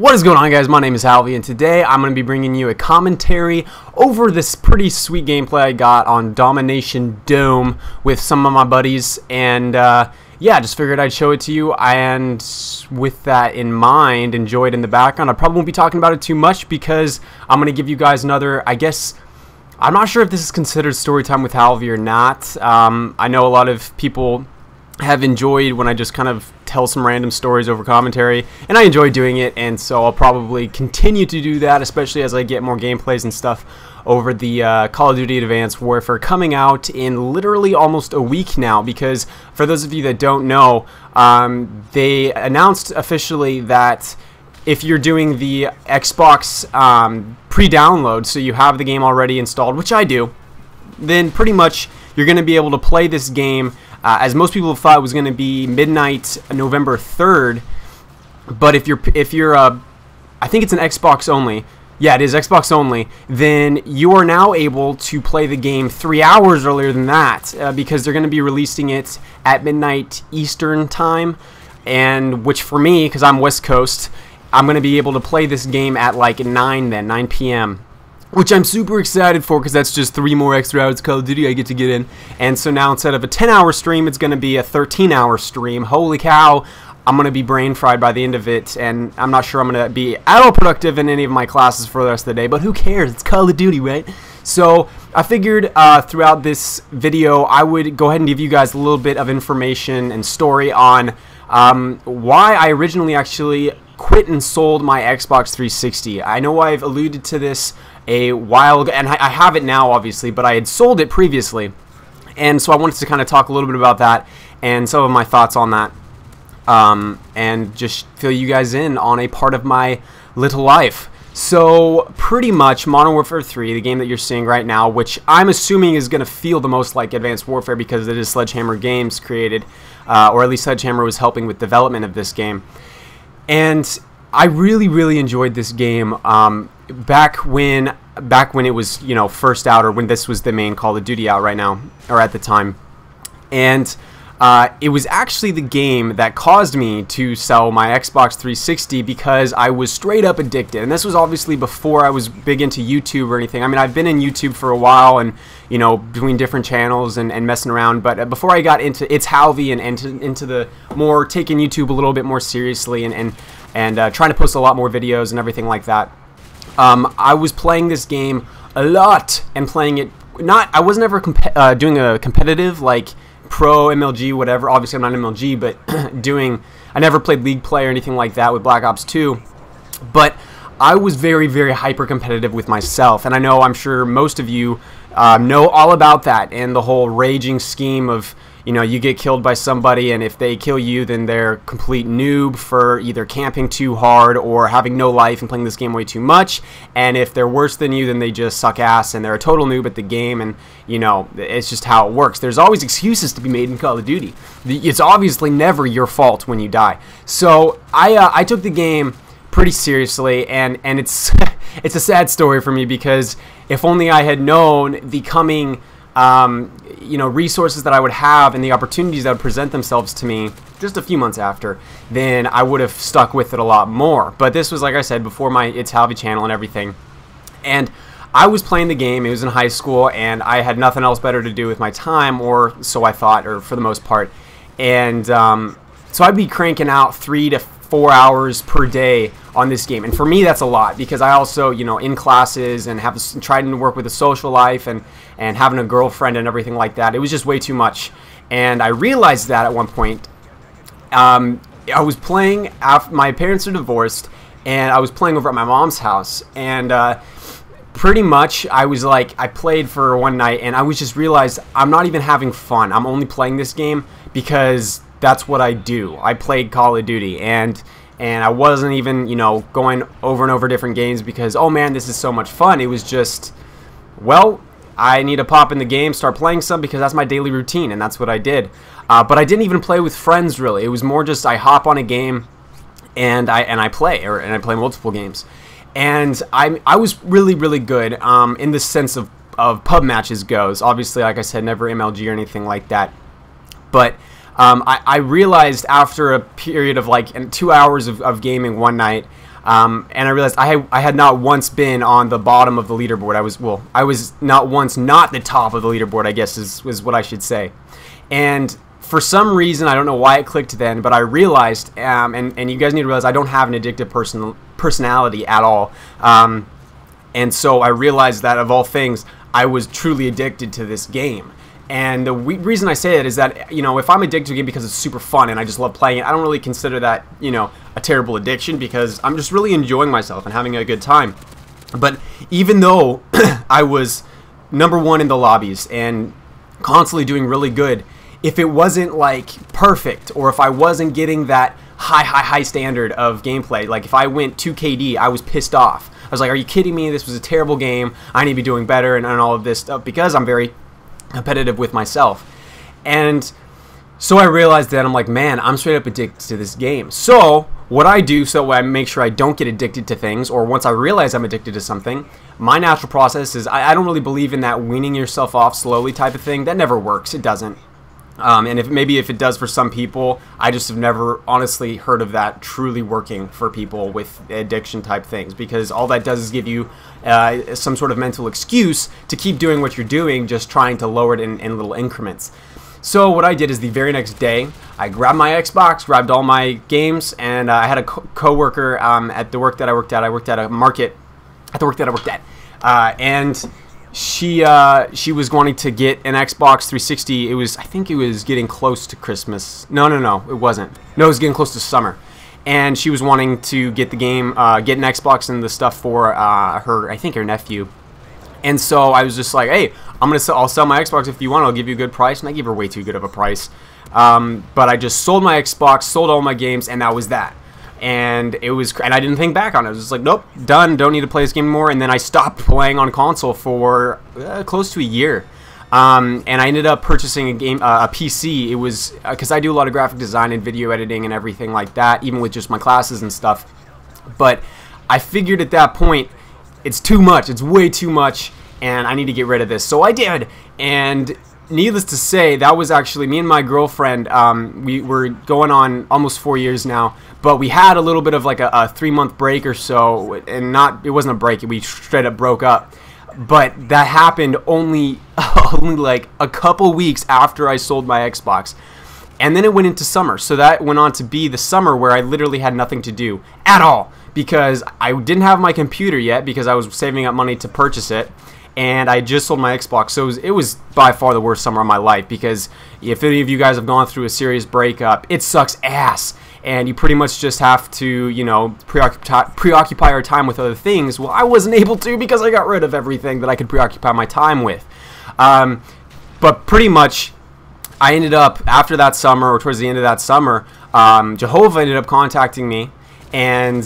What is going on, guys? My name is Halvy, and today I'm going to be bringing you a commentary over this pretty sweet gameplay I got on Domination Dome with some of my buddies, and yeah, just figured I'd show it to you. And with that in mind, enjoy it in the background. I probably won't be talking about it too much because I'm going to give you guys another, I guess, I'm not sure if this is considered story time with Halvy or not. I know a lot of people have enjoyed when I just kind of tell some random stories over commentary, and I enjoy doing it, and so I'll probably continue to do that, especially as I get more gameplays and stuff over the Call of Duty Advanced Warfare coming out in literally almost a week now. Because for those of you that don't know, they announced officially that if you're doing the Xbox pre-download, so you have the game already installed, which I do, then pretty much you're going to be able to play this game as most people thought it was going to be midnight November 3rd, but if you're I think it's an Xbox only. Yeah, it is Xbox only. Then you are now able to play the game 3 hours earlier than that because they're going to be releasing it at midnight Eastern time, and which for me, because I'm West Coast, I'm going to be able to play this game at like 9 p.m. which I'm super excited for, because that's just 3 more extra hours of Call of Duty I get to get in. And so now instead of a 10-hour stream, it's going to be a 13-hour stream. Holy cow, I'm going to be brain fried by the end of it, and I'm not sure I'm going to be at all productive in any of my classes for the rest of the day, but who cares? It's Call of Duty, right? So I figured throughout this video I would go ahead and give you guys a little bit of information and story on why I originally actually quit and sold my Xbox 360. I know I've alluded to this a while ago, and I have it now obviously, but I had sold it previously, and so I wanted to kind of talk a little bit about that and some of my thoughts on that, and just fill you guys in on a part of my little life. So pretty much Modern Warfare 3, the game that you're seeing right now, which I'm assuming is going to feel the most like Advanced Warfare because it is Sledgehammer Games created, or at least Sledgehammer was helping with development of this game. And I really enjoyed this game back when it was, you know, first out, or when this was the main Call of Duty out right now, or at the time. And it was actually the game that caused me to sell my Xbox 360 because I was straight up addicted. And this was obviously before I was big into YouTube or anything. I mean, I've been in YouTube for a while, and, you know, between different channels and messing around, but before I got into ItsHalvy and into the more taking YouTube a little bit more seriously and trying to post a lot more videos and everything like that, I was playing this game a lot and playing it. I wasn't ever doing a competitive like pro MLG whatever. Obviously I'm not MLG, but I never played League Play or anything like that with Black Ops 2. But I was very hyper competitive with myself, and I'm sure most of you know all about that and the whole raging scheme of, you know, you get killed by somebody, and if they kill you, then they're a complete noob for either camping too hard or having no life and playing this game way too much. And if they're worse than you, then they just suck ass and they're a total noob at the game. And, you know, it's just how it works. There's always excuses to be made in Call of Duty. It's obviously never your fault when you die. So I took the game pretty seriously, and it's it's a sad story for me, because if only I had known the coming you know, resources that I would have and the opportunities that would present themselves to me just a few months after, then I would have stuck with it a lot more. But this was, like I said, before my ItsHalvy channel and everything, and I was playing the game. It was in high school, and I had nothing else better to do with my time, or so I thought, or for the most part. And so I'd be cranking out 3 to 4 hours per day on this game, and for me that's a lot, because I also, you know, in classes and have tried to work with a social life and having a girlfriend and everything like that. It was just way too much, and I realized that at one point. I was playing after my parents are divorced, and I was playing over at my mom's house, and pretty much I was like, I played for one night, and I was just realized I'm not even having fun. I'm only playing this game because that's what I do. I played Call of Duty, and I wasn't even, you know, going over and over different games because, oh man, this is so much fun. It was just, well, I need to pop in the game, start playing some, because that's my daily routine, and that's what I did. But I didn't even play with friends, really. It was more just I hop on a game and I play multiple games. And I was really good in the sense of pub matches goes. Obviously, like I said, never MLG or anything like that. But I realized after a period of like 2 hours of gaming one night, And I realized I had not once been on the bottom of the leaderboard. I was not once not the top of the leaderboard, I guess is what I should say. And for some reason, I don't know why it clicked then, but I realized, and you guys need to realize, I don't have an addictive personality at all. And so I realized that, of all things, I was truly addicted to this game. And the reason I say it is that, you know, if I'm addicted to a game because it's super fun and I just love playing it, I don't really consider that, you know, a terrible addiction, because I'm just really enjoying myself and having a good time. But even though I was #1 in the lobbies and constantly doing really good, if it wasn't like perfect, or if I wasn't getting that high standard of gameplay, like if I went 2 KD, I was pissed off. I was like, are you kidding me? This was a terrible game. I need to be doing better, and all of this stuff, because I'm very competitive with myself. And so I realized that, I'm like, man, I'm straight up addicted to this game. So what I do, so I make sure I don't get addicted to things, or once I realize I'm addicted to something, my natural process is, I don't really believe in that weaning yourself off slowly type of thing. That never works. It doesn't. And maybe if it does for some people, I just have never honestly heard of that truly working for people with addiction type things, because all that does is give you some sort of mental excuse to keep doing what you're doing, just trying to lower it in little increments. So what I did is, the very next day, I grabbed my Xbox, grabbed all my games, and I had a co-worker at the work that I worked at. I worked at a market at the work that I worked at, and she was wanting to get an Xbox 360. I think it was getting close to Christmas. No, it wasn't. No, it was getting close to summer. And she was wanting to get the game, get an Xbox and the stuff for I think her nephew. And so I was just like, hey, I'll sell my Xbox if you want. I'll give you a good price. And I gave her way too good of a price. But I just sold my Xbox, sold all my games, and that was that. And I didn't think back on it. I was just like, nope, done. Don't need to play this game anymore. And then I stopped playing on console for close to a year. And I ended up purchasing a PC. It was because I do a lot of graphic design and video editing and everything like that, even with just my classes and stuff. But I figured at that point, it's too much. It's way too much, and I need to get rid of this. So I did. And needless to say, that was actually me and my girlfriend. We were going on almost 4 years now, but we had a little bit of like a 3-month break or so, and it wasn't a break. We straight up broke up. But that happened only like a couple weeks after I sold my Xbox. And then it went into summer. So that went on to be the summer where I literally had nothing to do at all, because I didn't have my computer yet, because I was saving up money to purchase it. And I just sold my Xbox, so it was by far the worst summer of my life, because if any of you guys have gone through a serious breakup, it sucks ass, and you pretty much just have to, you know, preoccupy our time with other things. Well, I wasn't able to, because I got rid of everything that I could preoccupy my time with. But pretty much, I ended up, after that summer, or towards the end of that summer, Jehovah ended up contacting me, and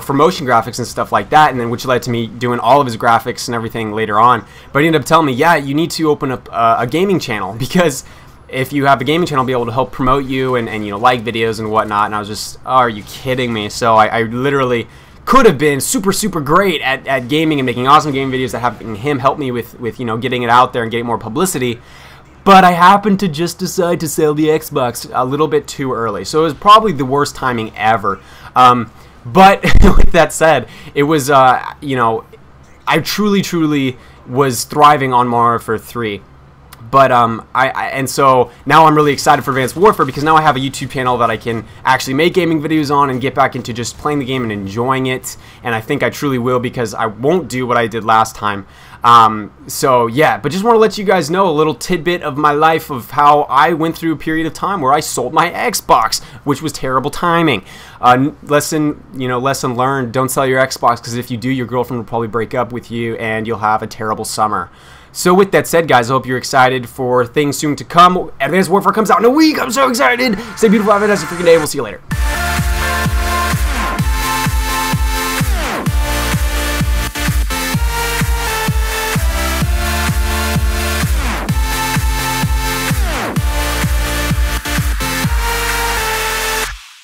for motion graphics and stuff like that, and then which led to me doing all of his graphics and everything later on. But he ended up telling me, yeah, you need to open up a gaming channel, because if you have a gaming channel, I'll be able to help promote you and you know, like videos and whatnot. And I was just, oh, are you kidding me? So I literally could have been super great at gaming and making awesome gaming videos, that having him help me with you know, getting it out there and getting more publicity. But I happened to just decide to sell the Xbox a little bit too early, so it was probably the worst timing ever. But with that said, it was, you know, I truly was thriving on Modern Warfare 3. But, and so now I'm really excited for Advanced Warfare, because now I have a YouTube channel that I can actually make gaming videos on and get back into just playing the game and enjoying it. And I think I truly will, because I won't do what I did last time. So yeah, but just want to let you guys know a little tidbit of my life, of how I went through a period of time where I sold my Xbox, which was terrible timing. Lesson learned: don't sell your Xbox, because if you do, your girlfriend will probably break up with you and you'll have a terrible summer. So with that said, guys, I hope you're excited for things soon to come. Advanced Warfare comes out in a week. I'm so excited. Stay beautiful, have a fantastic freaking day. We'll see you later.